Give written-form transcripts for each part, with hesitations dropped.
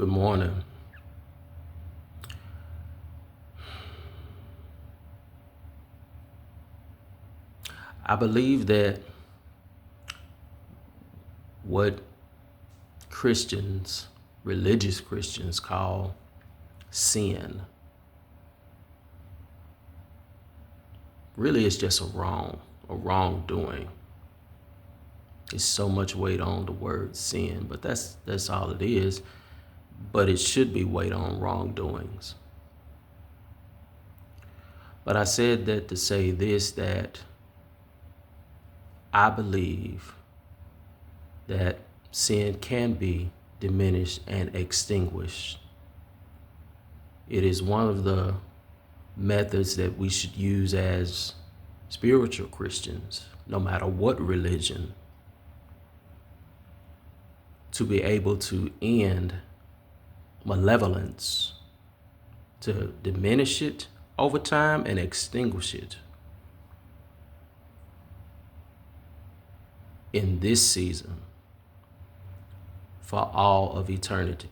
Good morning. I believe that what Christians, religious Christians, call sin really is just a wrongdoing. There's so much weight on the word sin, but that's all it is. But it should be weight on wrongdoings. But I said that to say this, that I believe that sin can be diminished and extinguished. It is one of the methods that we should use as spiritual Christians, no matter what religion, to be able to end malevolence, to diminish it over time and extinguish it in this season for all of eternity.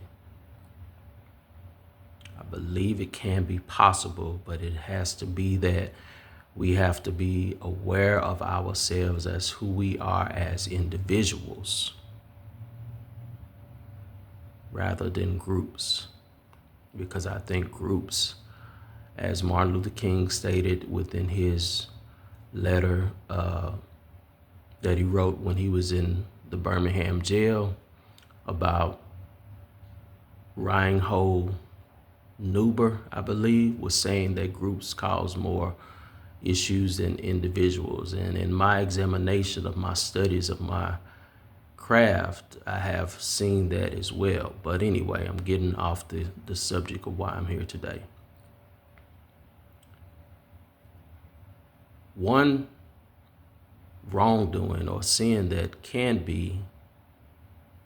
I believe it can be possible, but it has to be that we have to be aware of ourselves as who we are as individuals rather than groups. Because I think groups, as Martin Luther King stated within his letter that he wrote when he was in the Birmingham jail about Reinhold Niebuhr, I believe, was saying that groups cause more issues than individuals. And in my examination of my studies of my craft, I have seen that as well. But anyway, I'm getting off the subject of why I'm here today. One wrongdoing or sin that can be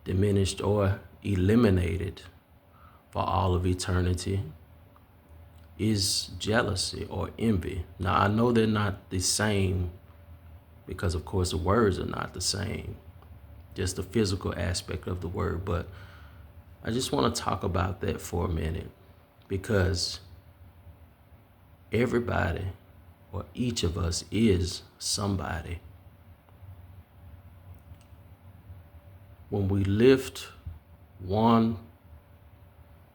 diminished or eliminated for all of eternity is jealousy or envy. Now, I know they're not the same because, of course, the words are not the same, just the physical aspect of the word. But I just want to talk about that for a minute, because everybody or each of us is somebody. When we lift one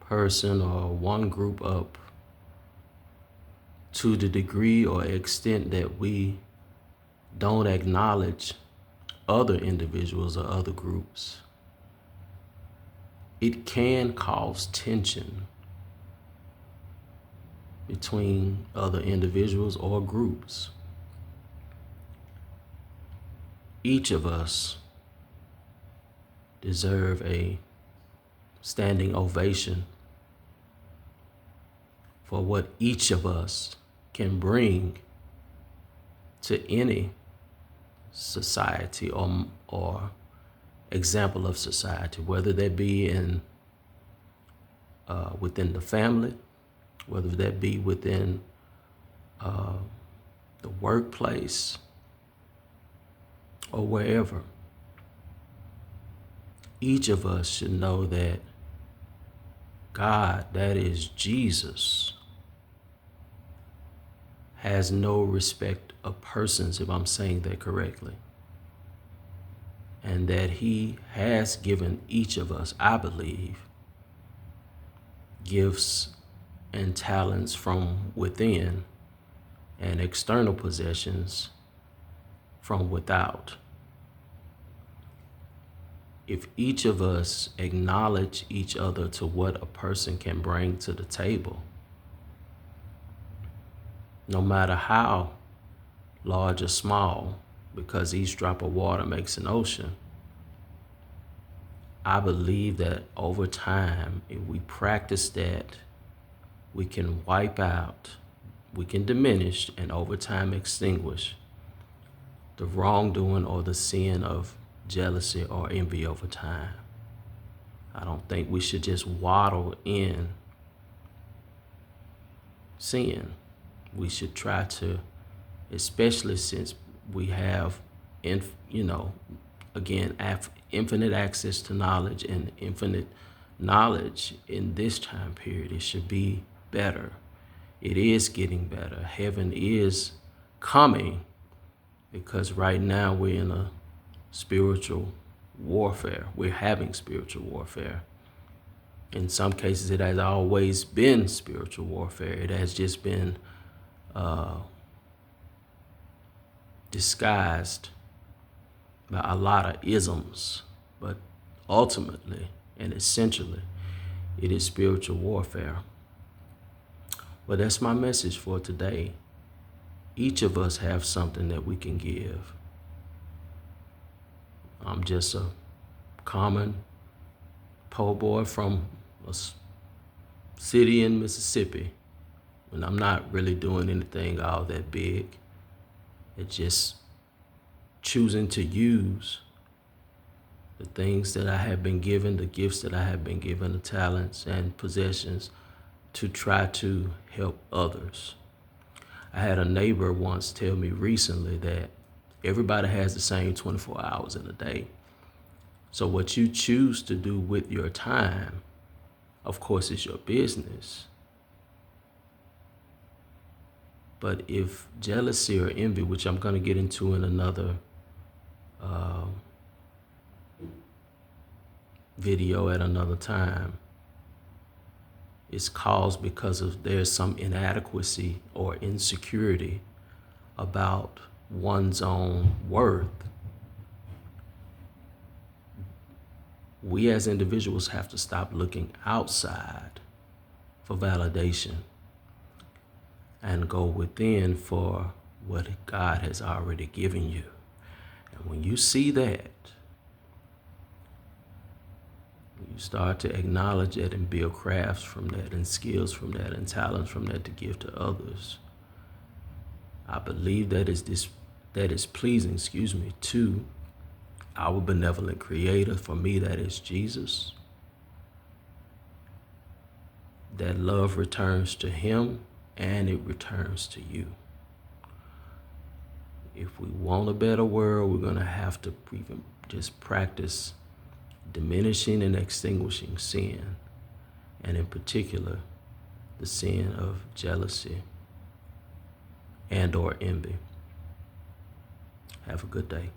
person or one group up to the degree or extent that we don't acknowledge other individuals or other groups, it can cause tension between other individuals or groups. Each of us deserve a standing ovation for what each of us can bring to any society or example of society, whether that be in within the family, whether that be within the workplace or wherever. Each of us should know that God, that is Jesus, has no respect of persons, if I'm saying that correctly. And that he has given each of us, I believe, gifts and talents from within and external possessions from without. If each of us acknowledge each other to what a person can bring to the table, no matter how large or small, because each drop of water makes an ocean, I believe that over time, if we practice that, we can wipe out, we can diminish, and over time extinguish the wrongdoing or the sin of jealousy or envy over time. I don't think we should just waddle in sin. We should try to, especially since we have, infinite access to knowledge and infinite knowledge in this time period. It should be better. It is getting better. Heaven is coming, because right now we're in a spiritual warfare. We're having spiritual warfare. In some cases, it has always been spiritual warfare. It has just been disguised by a lot of isms, but ultimately and essentially, it is spiritual warfare. Well, that's my message for today. Each of us have something that we can give. I'm just a common po' boy from a city in Mississippi, and I'm not really doing anything all that big. It's just choosing to use the things that I have been given, the gifts that I have been given, the talents and possessions, to try to help others. I had a neighbor once tell me recently that everybody has the same 24 hours in a day. So what you choose to do with your time, of course, is your business. But if jealousy or envy, which I'm going to get into in another video at another time, is caused because of there's some inadequacy or insecurity about one's own worth, we as individuals have to stop looking outside for validation and go within for what God has already given you. And when you see that, you start to acknowledge that and build crafts from that and skills from that and talents from that to give to others. I believe that is pleasing, to our benevolent Creator. For me, that is Jesus. That love returns to Him and it returns to you. If we want a better world, we're going to have to even just practice diminishing and extinguishing sin, and in particular, the sin of jealousy and or envy. Have a good day.